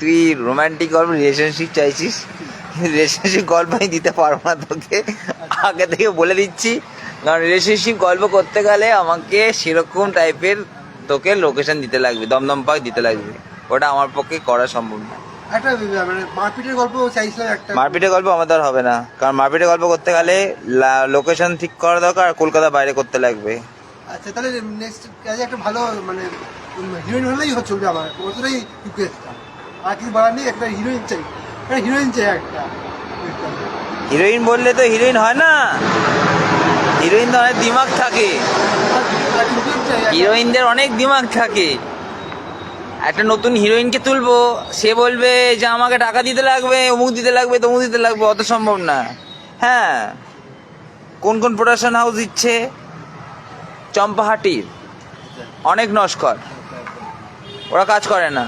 তুই রোমান্টিক গল্প রিলেশনশিপ চাইছিস, রিলেশনশিপ গল্প আমি দিতে পারবো না তোকে, আগে থেকে বলে দিচ্ছি। কারণ রিলেশনশিপ গল্প করতে গেলে আমাকে সেরকম টাইপের তোকে লোকেশন দিতে লাগবে, দমদম পার্ক দিতে লাগবে, ওটা আমার পক্ষে করা সম্ভব না। একটা মানে মারপিটের গল্প চাইছিলাম একটা। মারপিটের গল্প আমাদের হবে না, কারণ মারপিটের গল্প করতে গেলে লোকেশন ঠিক করা দরকার, আর কলকাতা বাইরে করতে লাগবে। আচ্ছা তাহলে নেক্সট কাজে একটা ভালো মানে হিরোইন হলেই চলবে আমার, ওটাই রিকোয়েস্টটা। আর কিছু বলার নেই, একটা হিরোইন চাই, একটা হিরোইন চাই একটা। হিরোইন বললে তো হিরোইন হয় না, হিরোইন তো অনেক দিমাগ থাকে, হিরোইনদের অনেক দিমাগ থাকে। একটা নতুন হিরোইনকে তুলবো, সে বলবে যে আমাকে টাকা দিতে লাগবে, অমুক দিতে লাগবে, তমুক দিতে লাগবে, অত সম্ভব না। হ্যাঁ, কোন কোন প্রোডাকশন হাউস দিচ্ছে? চম্পাহাটির অনেক নস্কর, ওরা কাজ করে না।